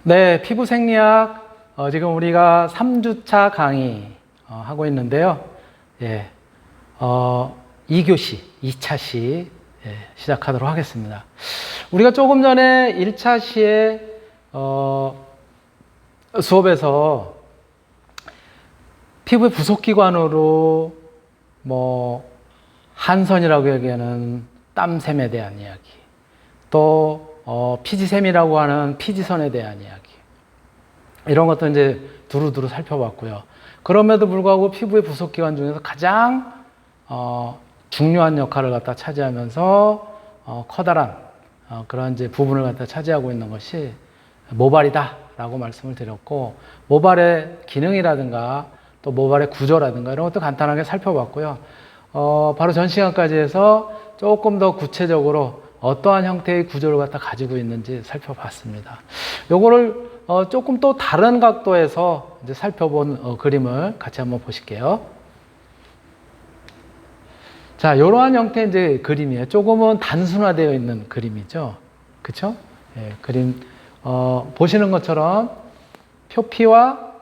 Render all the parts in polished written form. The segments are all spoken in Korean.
네, 피부 생리학 지금 우리가 3주차 강의 하고 있는데요. 예, 2교시, 2차시 시작하도록 하겠습니다. 우리가 조금 전에 1차시에 수업에서 피부의 부속기관으로 한선이라고 얘기하는 땀샘에 대한 이야기, 또 피지샘이라고 하는 피지선에 대한 이야기, 이런 것도 이제 두루두루 살펴봤고요. 그럼에도 불구하고 피부의 부속기관 중에서 가장 중요한 역할을 갖다 차지하면서 커다란 그런 이제 부분을 갖다 차지하고 있는 것이 모발이다라고 말씀을 드렸고, 모발의 기능이라든가 또 모발의 구조라든가 이런 것도 간단하게 살펴봤고요. 바로 전 시간까지 해서 조금 더 구체적으로 어떠한 형태의 구조를 갖다 가지고 있는지 살펴봤습니다. 요거를 조금 또 다른 각도에서 이제 살펴본 그림을 같이 한번 보실게요. 자, 이러한 형태의 이제 그림이에요. 조금은 단순화되어 있는 그림이죠. 그쵸? 예, 그림, 보시는 것처럼 표피와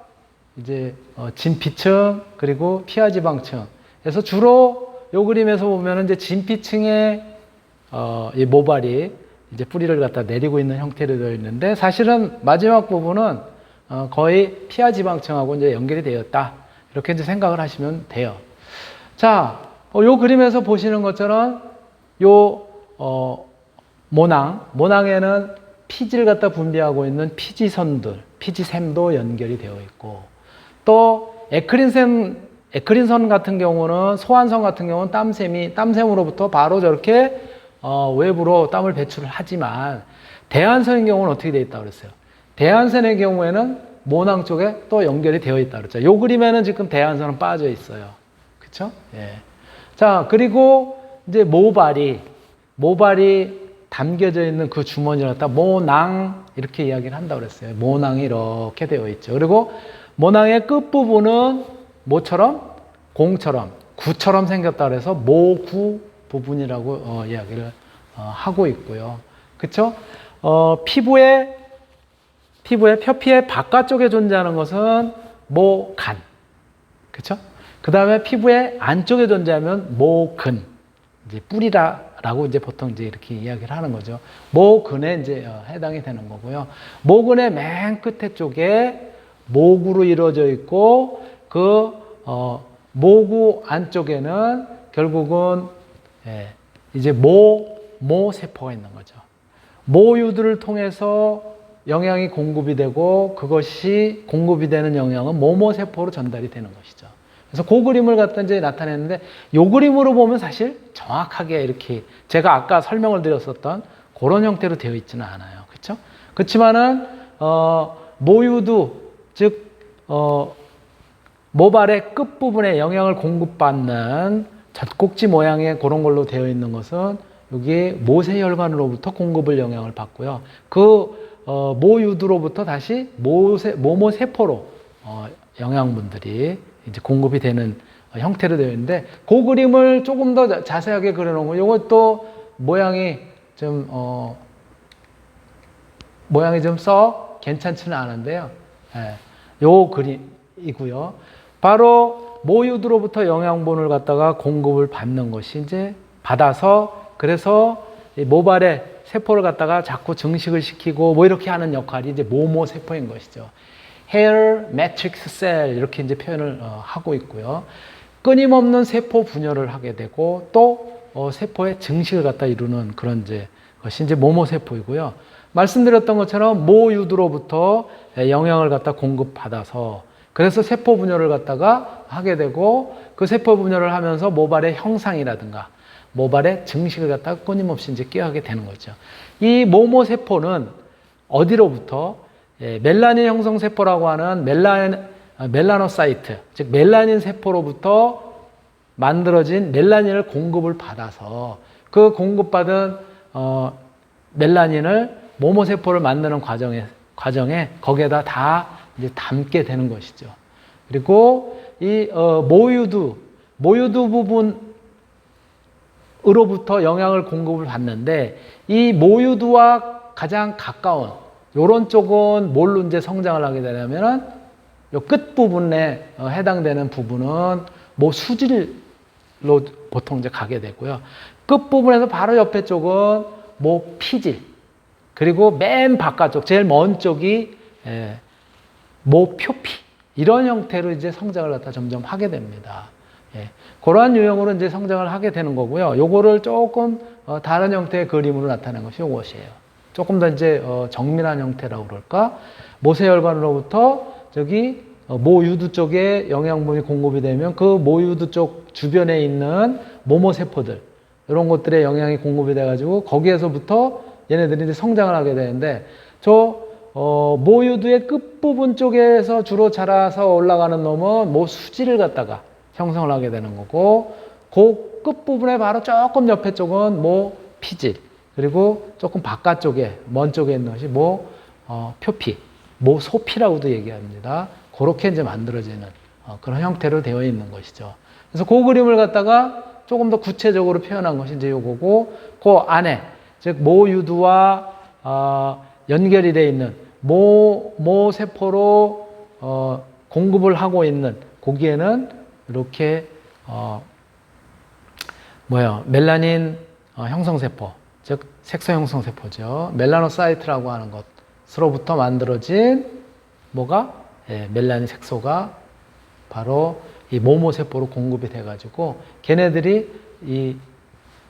이제 진피층, 그리고 피하지방층에서 주로 이 그림에서 보면은 이제 진피층에 이 모발이 이제 뿌리를 갖다 내리고 있는 형태로 되어 있는데, 사실은 마지막 부분은 거의 피하지방층하고 이제 연결이 되었다, 이렇게 이제 생각을 하시면 돼요. 자, 요 그림에서 보시는 것처럼 요 모낭에는 피지를 갖다 분비하고 있는 피지선들, 피지샘도 연결이 되어 있고, 또 에크린선 같은 경우는, 소환선 같은 경우는 땀샘으로부터 바로 저렇게 외부로 땀을 배출을 하지만, 대안선의 경우는 어떻게 되어 있다고 그랬어요? 대안선의 경우에는 모낭 쪽에 또 연결이 되어 있다고 그랬죠. 요 그림에는 지금 대안선은 빠져 있어요. 그쵸? 예. 자, 그리고 이제 모발이 담겨져 있는 그 주머니를 갖다 모낭, 이렇게 이야기를 한다고 그랬어요. 모낭이 이렇게 되어 있죠. 그리고 모낭의 끝부분은 모처럼, 공처럼, 구처럼 생겼다 그래서 모구 부분이라고 이야기를 하고 있고요. 그쵸? 피부의 표피의 바깥쪽에 존재하는 것은 모간. 그쵸? 그 다음에 피부의 안쪽에 존재하면 모근. 이제 뿌리라고 이제 보통 이제 이렇게 이야기를 하는 거죠. 모근에 이제 해당이 되는 거고요. 모근의 맨 끝에 쪽에 모구로 이루어져 있고, 그 모구 안쪽에는 결국은 이제 모세포가 있는 거죠. 모유들을 통해서 영양이 공급이 되고, 그것이 공급이 되는 영양은 모모세포로 전달이 되는 것이죠. 그래서 그 그림을 갖다 이제 나타냈는데, 요 그림으로 보면 사실 정확하게 이렇게 제가 아까 설명을 드렸었던 그런 형태로 되어 있지는 않아요. 그렇죠? 그렇지만은 모유두, 즉 모발의 끝부분에 영양을 공급받는 젖꼭지 모양의 그런 걸로 되어 있는 것은 여기 모세혈관으로부터 공급을 영향을 받고요. 그 모유두로부터 다시 모모세포로 영양분들이 이제 공급이 되는 형태로 되어 있는데, 그 그림을 조금 더 자세하게 그려놓은 거, 이것도 모양이 좀 썩 괜찮지는 않은데요. 요 그림이고요. 바로 모유두로부터 영양분을 갖다가 공급을 받는 것이 이제 받아서, 그래서 모발의 세포를 갖다가 자꾸 증식을 시키고 이렇게 하는 역할이 이제 모모세포인 것이죠. Hair Matrix Cell, 이렇게 이제 표현을 하고 있고요. 끊임없는 세포 분열을 하게 되고, 또 세포의 증식을 갖다 이루는 그런 이제 것이 이제 모모세포이고요. 말씀드렸던 것처럼 모유두로부터 영양을 갖다 공급받아서, 그래서 세포 분열을 갖다가 하게 되고, 그 세포 분열을 하면서 모발의 형상이라든가 모발의 증식을 갖다가 끊임없이 이제 꾀하게 되는 거죠. 이 모모세포는 어디로부터? 멜라닌 형성 세포라고 하는 멜라노사이트, 즉 멜라닌 세포로부터 만들어진 멜라닌을 공급을 받아서, 그 공급받은 멜라닌을 모모세포를 만드는 과정에 거기에다 다 이제 담게 되는 것이죠. 그리고 이 모유두 부분으로부터 영양을 공급을 받는데, 이 모유두와 가장 가까운 요런 쪽은 뭘로 이제 성장을 하게 되냐면은 요 끝부분에 해당되는 부분은 모 수질로 보통 이제 가게 되고요. 끝부분에서 바로 옆에 쪽은 모 피질. 그리고 맨 바깥쪽, 제일 먼 쪽이 모 표피. 이런 형태로 이제 성장을 갖다 점점 하게 됩니다. 예, 그러한 유형으로 이제 성장을 하게 되는 거고요. 요거를 조금 다른 형태의 그림으로 나타낸 것이 요것이에요. 조금 더 이제 정밀한 형태라고 그럴까? 모세혈관으로부터 저기 모유두 쪽에 영양분이 공급이 되면 그 모유두 쪽 주변에 있는 모모세포들 이런 것들의 영양이 공급이 돼가지고 거기에서부터 얘네들이 이제 성장을 하게 되는데 모유두의 끝부분 쪽에서 주로 자라서 올라가는 놈은 모수지를 갖다가 형성을 하게 되는 거고 그 끝부분에 바로 조금 옆에 쪽은 모피질 그리고 조금 바깥쪽에 먼 쪽에 있는 것이 표피, 모소피라고도 얘기합니다. 그렇게 이제 만들어지는 그런 형태로 되어 있는 것이죠. 그래서 그 그림을 갖다가 조금 더 구체적으로 표현한 것이 이제 요거고 그 안에 즉 모유두와 연결이 되어 있는 모세포로 공급을 하고 있는 거기에는 이렇게 멜라닌 형성세포 즉 색소 형성세포죠. 멜라노사이트라고 하는 것으로부터 만들어진 멜라닌 색소가 바로 이 모모세포로 공급이 돼가지고 걔네들이 이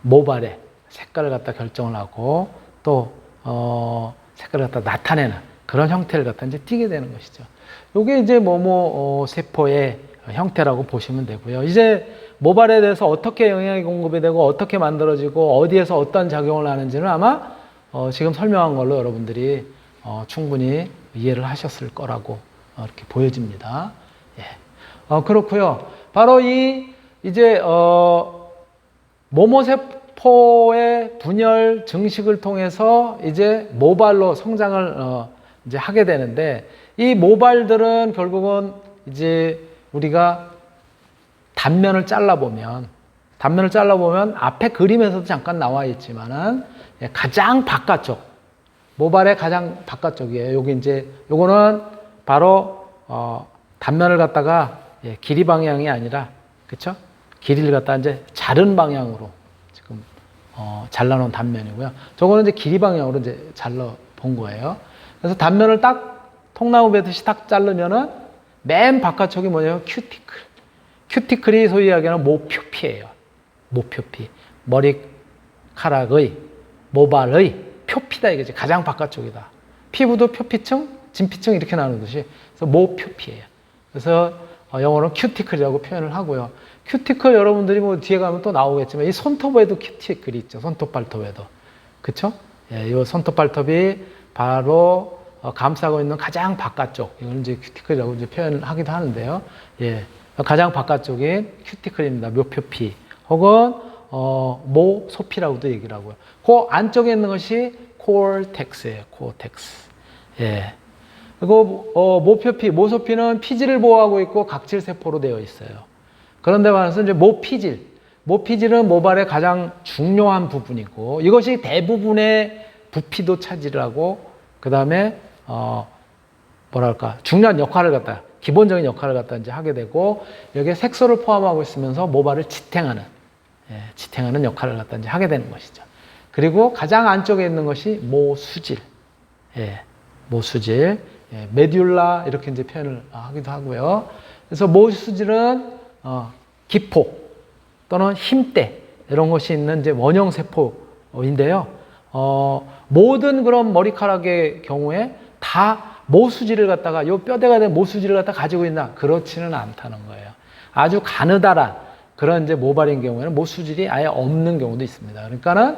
모발의 색깔을 갖다 결정을 하고 또 색깔을 갖다 나타내는 그런 형태를 갖다 이제 띠게 되는 것이죠. 요게 이제 세포의 형태라고 보시면 되고요. 이제 모발에 대해서 어떻게 영양이 공급이 되고 어떻게 만들어지고 어디에서 어떤 작용을 하는지는 아마 지금 설명한 걸로 여러분들이 충분히 이해를 하셨을 거라고 이렇게 보여집니다. 예. 그렇고요. 바로 이제 모모세포의 분열 증식을 통해서 이제 모발로 성장을 이제 하게 되는데 이 모발들은 결국은 이제 우리가 단면을 잘라보면 앞에 그림에서도 잠깐 나와 있지만은 가장 바깥쪽 모발의 가장 바깥쪽이에요. 여기 이제 요거는 바로 단면을 갖다가 길이 방향이 아니라 그렇죠? 길이를 갖다 이제 자른 방향으로 지금 잘라놓은 단면이고요. 저거는 이제 길이 방향으로 이제 잘라 본 거예요. 그래서 단면을 딱 통나무 베듯이 딱 자르면은 맨 바깥쪽이 뭐냐면 큐티클. 큐티클이 소위 이야기하는 모표피예요. 모표피. 머리카락의 모발의 표피다 이거지. 가장 바깥쪽이다. 피부도 표피층, 진피층 이렇게 나누듯이. 그래서 모표피예요. 그래서 영어로는 큐티클이라고 표현을 하고요. 큐티클 여러분들이 뒤에 가면 또 나오겠지만 이 손톱에도 큐티클이 있죠. 손톱 발톱에도. 그쵸? 예, 이 손톱 발톱이 바로 감싸고 있는 가장 바깥쪽. 이걸 이제 큐티클이라고 이제 표현을 하기도 하는데요. 예. 가장 바깥쪽인 큐티클입니다. 묘표피. 혹은, 모소피라고도 얘기를 하고요. 그 안쪽에 있는 것이 코텍스예요. 코텍스. 예. 그리고, 모표피, 모소피는 피질을 보호하고 있고 각질세포로 되어 있어요. 그런데 반해서 이제 모피질. 모피질은 모발의 가장 중요한 부분이고 이것이 대부분의 부피도 차지를 하고 그 다음에 중요한 역할을 갖다 기본적인 역할을 갖다 이제 하게 되고 여기에 색소를 포함하고 있으면서 모발을 지탱하는 역할을 갖다 이제 하게 되는 것이죠. 그리고 가장 안쪽에 있는 것이 모수질, 모수질, 메듈라 이렇게 이제 표현을 하기도 하고요. 그래서 모수질은 기포 또는 힘대 이런 것이 있는 이제 원형 세포인데요. 모든 그런 머리카락의 경우에 다 모수지를 갖다가 요 뼈대가 된 모수지를 갖다 가지고 있나 그렇지는 않다는 거예요. 아주 가느다란 그런 이제 모발인 경우에는 모수질이 아예 없는 경우도 있습니다. 그러니까는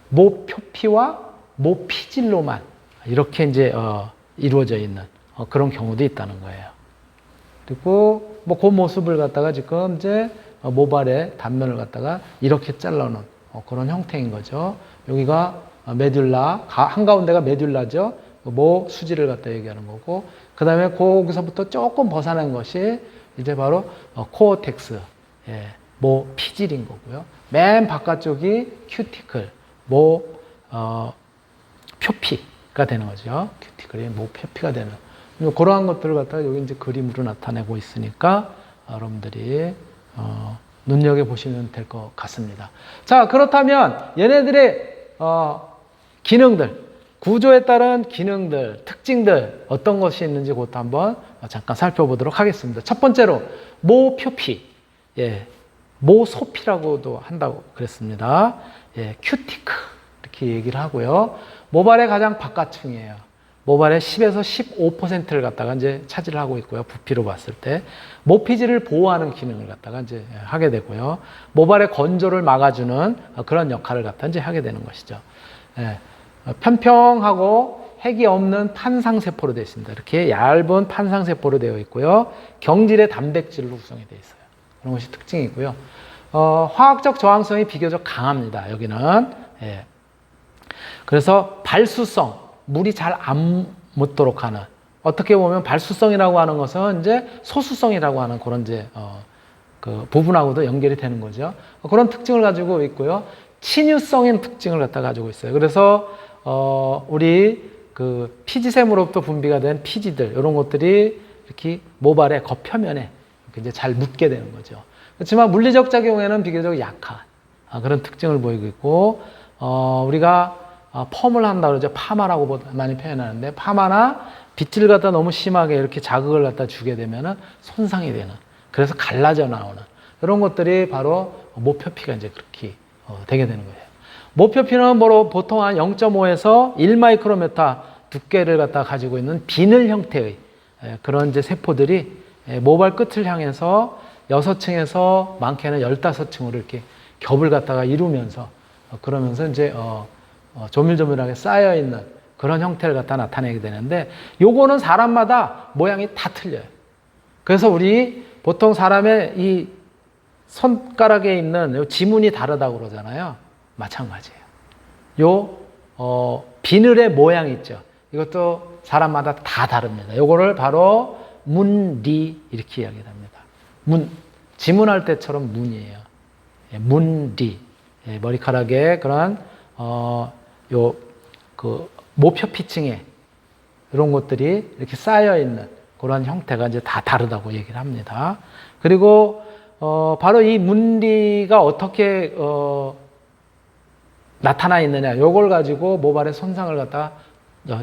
모표피와 모피질로만 이렇게 이제 이루어져 있는 그런 경우도 있다는 거예요. 그리고 그 모습을 갖다가 지금 이제 모발의 단면을 갖다가 이렇게 잘라놓은 그런 형태인 거죠. 여기가 메듈라, 한가운데가 메듈라죠. 모 수지를 갖다 얘기하는 거고, 그 다음에 거기서부터 조금 벗어난 것이 이제 바로 코어텍스, 모 피질인 거고요. 맨 바깥쪽이 큐티클, 표피가 되는 거죠. 큐티클이 모표피가 되는. 그러한 것들을 갖다가 여기 이제 그림으로 나타내고 있으니까 여러분들이 눈여겨보시면 될 것 같습니다. 자, 그렇다면 얘네들의 기능들, 구조에 따른 기능들, 특징들 어떤 것이 있는지 그것도 한번 잠깐 살펴보도록 하겠습니다. 첫 번째로 모표피, 예, 모소피라고도 한다고 그랬습니다. 예, 큐티크 이렇게 얘기를 하고요. 모발의 가장 바깥층이에요. 모발의 10에서 15%를 갖다가 이제 차지를 하고 있고요. 부피로 봤을 때 모피지를 보호하는 기능을 갖다가 이제 하게 되고요. 모발의 건조를 막아주는 그런 역할을 갖다 이제 하게 되는 것이죠. 예, 편평하고 핵이 없는 판상세포로 되어 있습니다. 이렇게 얇은 판상세포로 되어 있고요. 경질의 단백질로 구성이 되어 있어요. 그런 것이 특징이고요. 화학적 저항성이 비교적 강합니다. 여기는. 예. 그래서 발수성, 물이 잘 안 묻도록 하는, 어떻게 보면 발수성이라고 하는 것은 이제 소수성이라고 하는 그런 이제 그 부분하고도 연결이 되는 거죠. 그런 특징을 가지고 있고요. 친유성인 특징을 갖다 가지고 있어요. 그래서 우리 그 피지샘으로부터 분비가 된 피지들 이런 것들이 이렇게 모발의 겉표면에 이제 잘 묻게 되는 거죠. 그렇지만 물리적 작용에는 비교적 약한 그런 특징을 보이고 있고, 우리가 펌을 한다 그러죠. 파마라고 많이 표현하는데, 파마나 빗질 갖다 너무 심하게 이렇게 자극을 갖다 주게 되면은 손상이 되는, 그래서 갈라져 나오는 이런 것들이 바로 모표피가 이제 그렇게 되게 되는 거예요. 모표피는 보통 한 0.5에서 1마이크로메타 두께를 갖다 가지고 있는 비늘 형태의 그런 이제 세포들이 모발 끝을 향해서 6층에서 많게는 15층으로 이렇게 겹을 갖다가 이루면서 그러면서 이제 조밀조밀하게 쌓여 있는 그런 형태를 갖다 나타내게 되는데, 요거는 사람마다 모양이 다 틀려요. 그래서 우리 보통 사람의 이 손가락에 있는 요 지문이 다르다고 그러잖아요. 마찬가지예요. 요 비늘의 모양 있죠. 이것도 사람마다 다 다릅니다. 요거를 바로 문리 이렇게 이야기를 합니다. 지문할 때처럼 문이에요. 예, 문리. 예, 머리카락에 그런 그 모표피층에 이런 것들이 이렇게 쌓여 있는 그런 형태가 이제 다 다르다고 얘기를 합니다. 그리고 바로 이 문리가 어떻게 나타나 있느냐, 요걸 가지고 모발의 손상을 갖다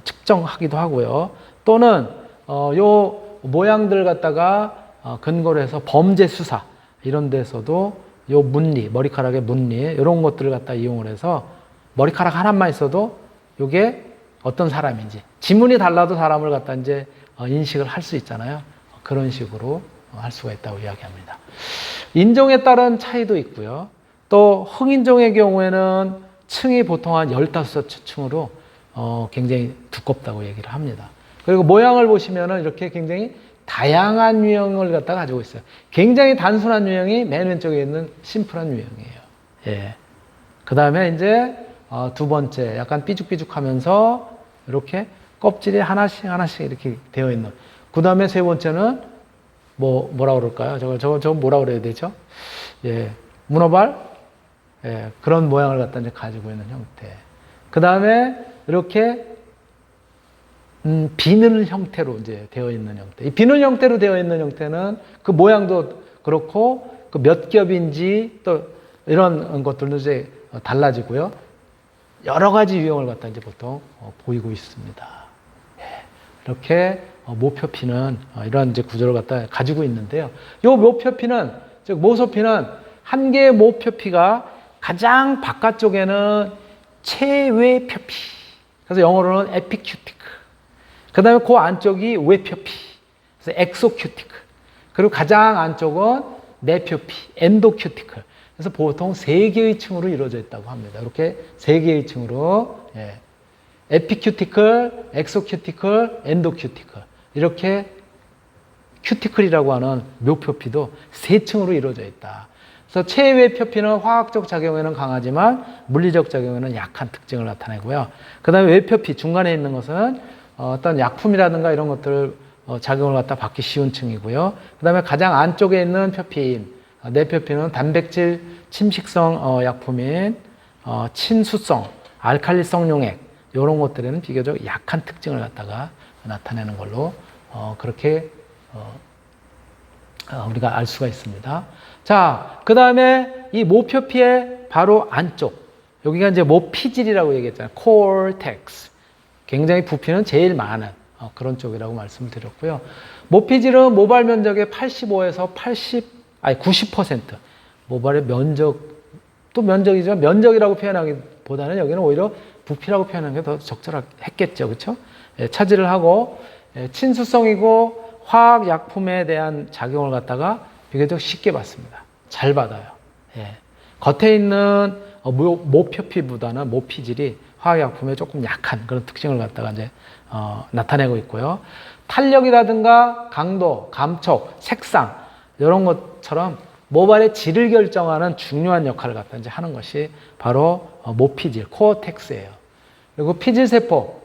측정하기도 하고요. 또는 요 모양들 갖다가 근거로 해서 범죄 수사 이런 데서도 요 문리, 머리카락의 문리 이런 것들을 갖다 이용을 해서 머리카락 하나만 있어도 요게 어떤 사람인지, 지문이 달라도 사람을 갖다 이제 인식을 할 수 있잖아요. 그런 식으로 할 수가 있다고 이야기합니다. 인종에 따른 차이도 있고요. 또 흑인종의 경우에는 층이 보통 한 15층으로 굉장히 두껍다고 얘기를 합니다. 그리고 모양을 보시면은 이렇게 굉장히 다양한 유형을 갖다 가지고 있어요. 굉장히 단순한 유형이 맨 왼쪽에 있는 심플한 유형이에요. 예. 그 다음에 이제 두 번째, 약간 삐죽삐죽하면서 이렇게 껍질이 하나씩 이렇게 되어 있는. 그 다음에 세 번째는 뭐라 그럴까요? 저거 뭐라 그래야 되죠? 예. 문어발? 예. 그런 모양을 갖다 이제 가지고 있는 형태. 그 다음에 이렇게 비늘 형태로 이제 되어 있는 형태. 이 비늘 형태로 되어 있는 형태는 그 모양도 그렇고 그 몇 겹인지 또 이런 것들도 이제 달라지고요. 여러 가지 유형을 갖다 이제 보통 보이고 있습니다. 예. 이렇게 모표피는 이런 이제 구조를 갖다 가지고 있는데요. 요 모표피는, 즉 모소피는 한 개의 모표피가 가장 바깥쪽에는 체외표피. 그래서 영어로는 에피큐티크. 그 다음에 그 안쪽이 외표피. 그래서 엑소큐티크. 그리고 가장 안쪽은 내표피, 엔도큐티클. 그래서 보통 3개의 층으로 이루어져 있다고 합니다. 이렇게 3개의 층으로, 예. 에피큐티클, 엑소큐티클, 엔도큐티클. 이렇게 큐티클이라고 하는 묘표피도 3층으로 이루어져 있다. 그래서 체외표피는 화학적 작용에는 강하지만 물리적 작용에는 약한 특징을 나타내고요. 그 다음에 외표피, 중간에 있는 것은 어떤 약품이라든가 이런 것들을 작용을 갖다 받기 쉬운 층이고요. 그 다음에 가장 안쪽에 있는 표피인 내표피는 단백질 침식성 약품인 친수성 알칼리성 용액 이런 것들에는 비교적 약한 특징을 갖다가 나타내는 걸로 그렇게 우리가 알 수가 있습니다. 자, 그 다음에 이 모표피의 바로 안쪽 여기가 이제 모피질이라고 얘기했잖아요. 콜텍스. 굉장히 부피는 제일 많은 그런 쪽이라고 말씀을 드렸고요. 모피질은 모발 면적의 85에서 90% 모발의 면적, 또 면적이지만 면적이라고 표현하기보다는 여기는 오히려 부피라고 표현하는 게 더 적절했겠죠. 그렇죠? 차지를 하고 친수성이고 화학약품에 대한 작용을 갖다가 비교적 쉽게 받습니다. 잘 받아요. 겉에 있는 모표피보다는 모피질이 화학약품에 조금 약한 그런 특징을 갖다가 이제 나타내고 있고요. 탄력이라든가 강도, 감촉, 색상 이런 것처럼 모발의 질을 결정하는 중요한 역할을 갖다 이제 하는 것이 바로 모피질, 코어텍스예요. 그리고 피질세포,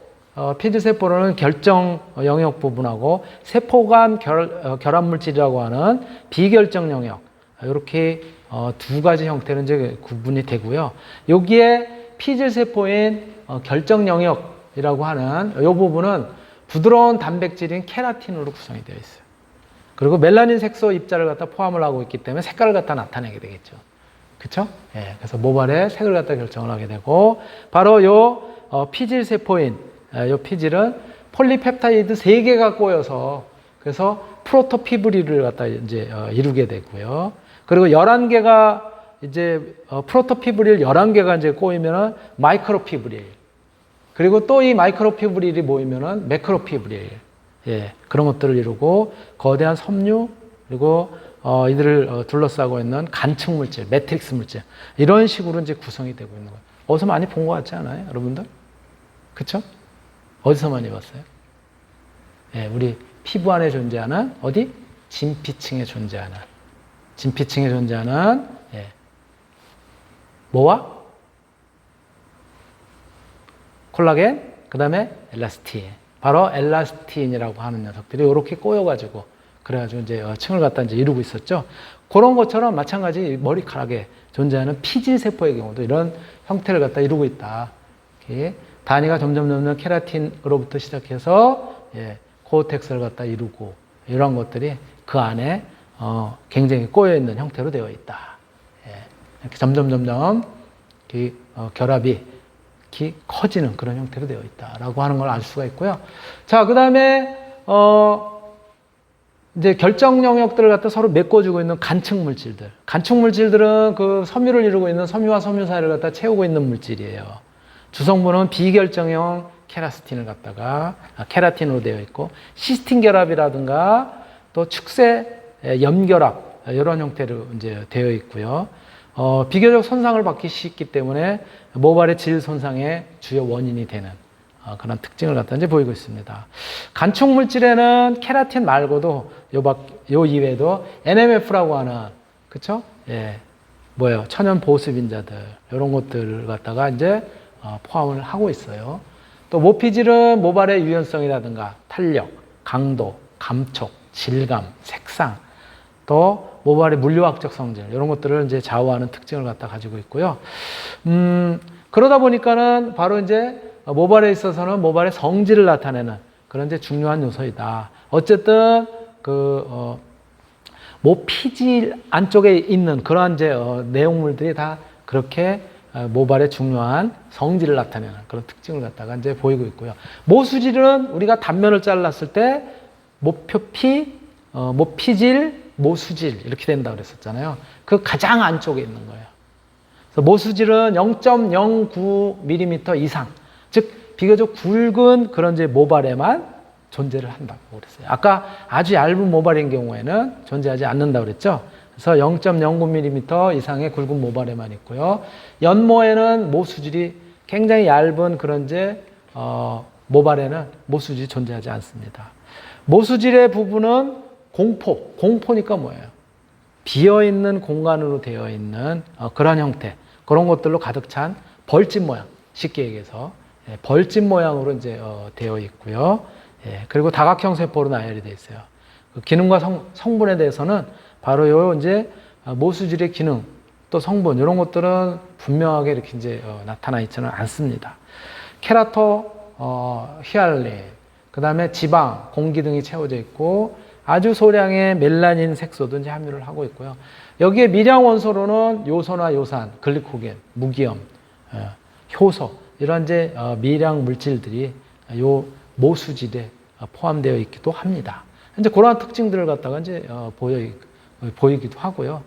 피질세포로는 결정 영역 부분하고 세포 간 결합물질이라고 하는 비결정 영역 이렇게 두 가지 형태로 이제 구분이 되고요. 여기에 피질세포인 결정 영역이라고 하는 이 부분은 부드러운 단백질인 케라틴으로 구성이 되어 있어요. 그리고 멜라닌 색소 입자를 갖다 포함을 하고 있기 때문에 색깔을 갖다 나타내게 되겠죠. 그렇죠? 그래서 모발의 색을 갖다 결정을 하게 되고 바로 요 피질세포인 요 피질은 폴리펩타이드 3개가 꼬여서 그래서 프로토피브릴을 갖다 이제 이루게 되고요. 그리고 11개가 이제 프로토피브릴 11개가 이제 꼬이면은 마이크로피브릴. 그리고 또 이 마이크로피브릴이 모이면은 매크로피브릴. 그런 것들을 이루고 거대한 섬유 그리고 이들을 둘러싸고 있는 간측 물질, 매트릭스 물질 이런 식으로 이제 구성이 되고 있는 거예요. 어디서 많이 본 것 같지 않아요, 여러분들? 그렇죠? 어디서 많이 봤어요? 우리 피부 안에 존재하는 어디? 진피층에 존재하는 뭐와? 콜라겐, 그 다음에 엘라스틴. 바로 엘라스틴이라고 하는 녀석들이 이렇게 꼬여가지고, 그래가지고 이제 층을 갖다 이제 이루고 있었죠. 그런 것처럼 마찬가지 머리카락에 존재하는 피질세포의 경우도 이런 형태를 갖다 이루고 있다. 이렇게 단위가 점점 케라틴으로부터 시작해서 코어텍스를 갖다 이루고 이런 것들이 그 안에 굉장히 꼬여있는 형태로 되어 있다. 이렇게 점점 결합이 커지는 그런 형태로 되어 있다라고 하는 걸 알 수가 있고요. 자, 그 다음에 이제 결정 영역들을 갖다 서로 메꿔주고 있는 간측 물질들. 간측 물질들은 그 섬유를 이루고 있는 섬유와 섬유 사이를 갖다 채우고 있는 물질이에요. 주성분은 비결정형 케라스틴을 갖다가 케라틴으로 되어 있고 시스틴 결합이라든가 또 축세 염결합 이런 형태로 이제 되어 있고요. 비교적 손상을 받기 쉽기 때문에 모발의 질 손상의 주요 원인이 되는 그런 특징을 갖다 이제 보이고 있습니다. 간촉 물질에는 케라틴 말고도 요 이외에도 NMF라고 하는 그쵸? 뭐예요? 천연 보습인자들 이런 것들을 갖다가 이제 포함을 하고 있어요. 또 모피질은 모발의 유연성이라든가 탄력, 강도, 감촉, 질감, 색상, 또 모발의 물리학적 성질 이런 것들을 이제 좌우하는 특징을 갖다 가지고 있고요. 그러다 보니까는 바로 이제 모발에 있어서는 모발의 성질을 나타내는 그런 이제 중요한 요소이다. 어쨌든 모피질 안쪽에 있는 그러한 이제 내용물들이 다 그렇게 모발의 중요한 성질을 나타내는 그런 특징을 갖다가 이제 보이고 있고요. 모수질은 우리가 단면을 잘랐을 때 모표피, 모피질, 모수질 이렇게 된다고 그랬었잖아요. 그 가장 안쪽에 있는 거예요. 그래서 모수질은 0.09mm 이상, 즉 비교적 굵은 그런 이제 모발에만 존재를 한다고 그랬어요. 아까 아주 얇은 모발인 경우에는 존재하지 않는다고 그랬죠. 그래서 0.09mm 이상의 굵은 모발에만 있고요. 연모에는 모수질이 굉장히 얇은 그런 이제 모발에는 모수질이 존재하지 않습니다. 모수질의 부분은 공포니까 뭐예요? 비어있는 공간으로 되어 있는 그런 형태, 그런 것들로 가득 찬 벌집 모양, 쉽게 얘기해서 벌집 모양으로 이제 되어 있고요. 그리고 다각형 세포로 나열이 되어 있어요. 그 기능과 성분에 대해서는 바로 요 이제 모수질의 기능, 또 성분 이런 것들은 분명하게 이렇게 이제 나타나 있지는 않습니다. 케라토, 히알린, 그 다음에 지방, 공기 등이 채워져 있고 아주 소량의 멜라닌 색소도 이제 함유를 하고 있고요. 여기에 미량 원소로는 요소나 요산, 글리코겐, 무기염, 효소 이런 이제 미량 물질들이 요 모수질에 포함되어 있기도 합니다. 이제 그러한 특징들을 갖다가 이제 보이기도 하고요.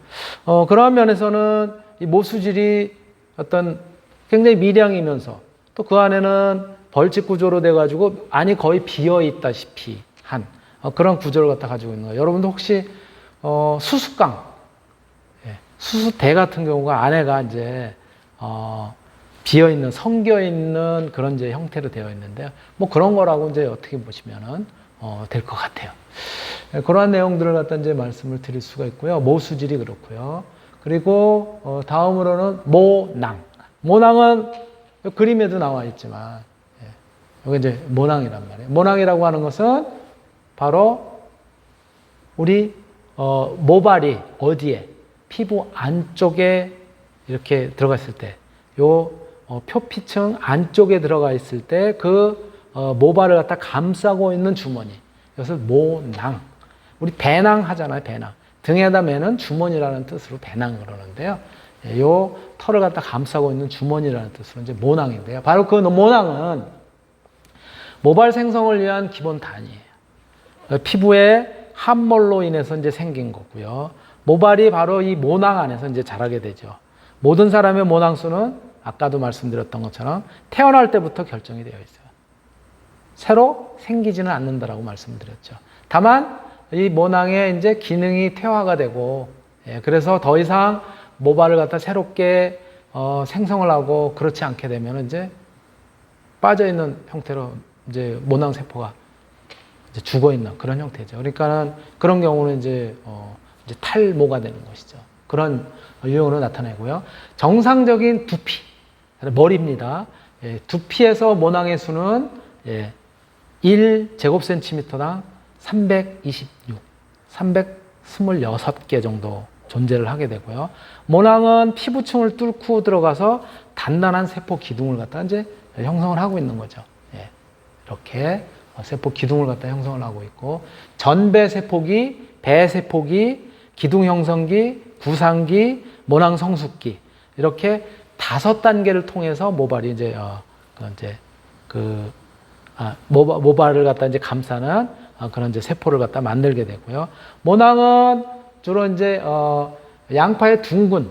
그러한 면에서는 이 모수질이 어떤 굉장히 미량이면서 또 그 안에는 벌집 구조로 돼가지고 안이 거의 비어 있다시피 한 그런 구조를 갖다 가지고 있는 거예요. 여러분도 혹시 수수깡, 수수대 같은 경우가 안에가 이제 비어 있는, 성겨 있는 그런 이제 형태로 되어 있는데요. 뭐 그런 거라고 이제 어떻게 보시면은 될 것 같아요. 그러한 내용들을 갖다 이제 말씀을 드릴 수가 있고요. 모수질이 그렇고요. 그리고 다음으로는 모낭. 모낭은 그림에도 나와 있지만 여기 이제 모낭이란 말이에요. 모낭이라고 하는 것은 바로 우리 모발이 어디에 피부 안쪽에 이렇게 들어가 있을 때, 요 표피층 안쪽에 들어가 있을 때 그 모발을 갖다 감싸고 있는 주머니. 이것을 모낭. 우리 배낭 하잖아요, 배낭. 등에다 매는 주머니라는 뜻으로 배낭 그러는데요. 요 털을 갖다 감싸고 있는 주머니라는 뜻으로 이제 모낭인데요. 바로 그 모낭은 모발 생성을 위한 기본 단위예요. 피부의 함몰로 인해서 이제 생긴 거고요. 모발이 바로 이 모낭 안에서 이제 자라게 되죠. 모든 사람의 모낭수는 아까도 말씀드렸던 것처럼 태어날 때부터 결정이 되어 있어요. 새로 생기지는 않는다라고 말씀드렸죠. 다만 이 모낭의 이제 기능이 퇴화가 되고, 그래서 더 이상 모발을 갖다 새롭게 생성을 하고 그렇지 않게 되면 이제 빠져 있는 형태로 이제 모낭 세포가 이제 죽어 있는 그런 형태죠. 그러니까는 그런 경우는 이제 탈모가 되는 것이죠. 그런 유형으로 나타내고요. 정상적인 두피, 머리입니다. 두피에서 모낭의 수는 1제곱센티미터당 326개 정도 존재를 하게 되고요. 모낭은 피부층을 뚫고 들어가서 단단한 세포 기둥을 갖다 이제 형성을 하고 있는 거죠. 이렇게 세포 기둥을 갖다 형성을 하고 있고, 전배 세포기, 배 세포기, 기둥 형성기, 구상기, 모낭 성숙기 이렇게 5단계를 통해서 모발이 이제 모발을 갖다 이제 감싸는 그런 이제 세포를 갖다 만들게 되고요. 모낭은 주로 이제 양파의 둥근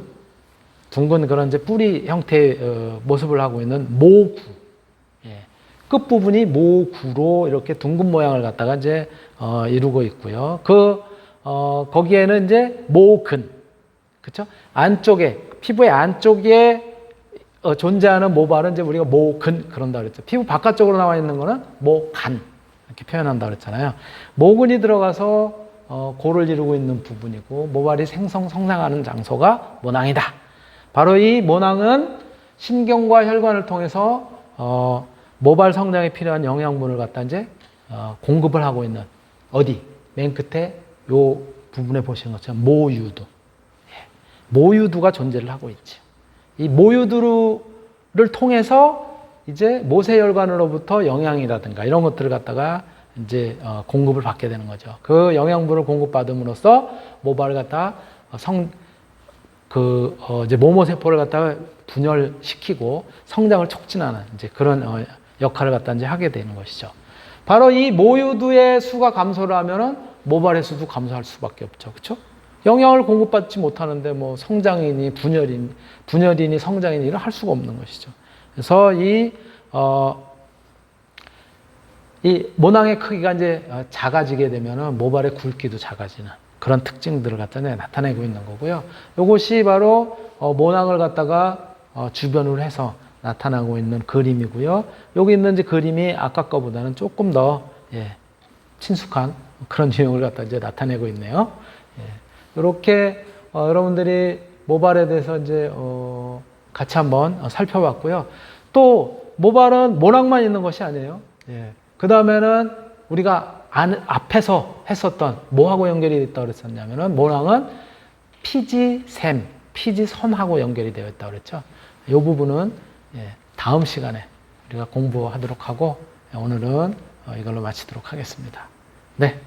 그런 이제 뿌리 형태의 모습을 하고 있는 모구, 끝부분이 모구로 이렇게 둥근 모양을 갖다가 이제 이루고 있고요. 거기에는 이제 모근, 그렇죠? 안쪽에 피부의 안쪽에 존재하는 모발은 이제 우리가 모근 그런다 그랬죠. 피부 바깥쪽으로 나와 있는 거는 모간 이렇게 표현한다 그랬잖아요. 모근이 들어가서 고를 이루고 있는 부분이고 모발이 성장하는 장소가 모낭이다. 바로 이 모낭은 신경과 혈관을 통해서 모발 성장에 필요한 영양분을 갖다 이제 공급을 하고 있는, 어디 맨 끝에 요 부분에 보시는 것처럼 모유두, 모유두가 존재를 하고 있죠. 이 모유두를 통해서 이제 모세혈관으로부터 영양이라든가 이런 것들을 갖다가 이제 공급을 받게 되는 거죠. 그 영양분을 공급받음으로써 모발을 갖다 이제 모모세포를 갖다가 분열시키고 성장을 촉진하는 이제 그런 역할을 갖다 이제 하게 되는 것이죠. 바로 이 모유두의 수가 감소를 하면은 모발의 수도 감소할 수밖에 없죠. 그렇죠? 영양을 공급받지 못하는데 뭐 성장이니 분열이니 성장이니 이런 할 수가 없는 것이죠. 그래서 이 모낭의 크기가 이제 작아지게 되면은 모발의 굵기도 작아지는 그런 특징들을 갖다 나타내고 있는 거고요. 이것이 바로 모낭을 갖다가 주변으로 해서 나타나고 있는 그림이고요. 여기 있는 이제 그림이 아까 거보다는 조금 더 친숙한 그런 유형을 갖다 이제 나타내고 있네요. 이렇게 여러분들이 모발에 대해서 이제 같이 한번 살펴봤고요. 또 모발은 모낭만 있는 것이 아니에요. 그 다음에는 우리가 앞에서 했었던 뭐하고 연결이 있다고 그랬었냐면은 모낭은 피지샘, 피지선하고 연결이 되어 있다고 그랬죠. 이 부분은 다음 시간에 우리가 공부하도록 하고 오늘은 이걸로 마치도록 하겠습니다. 네.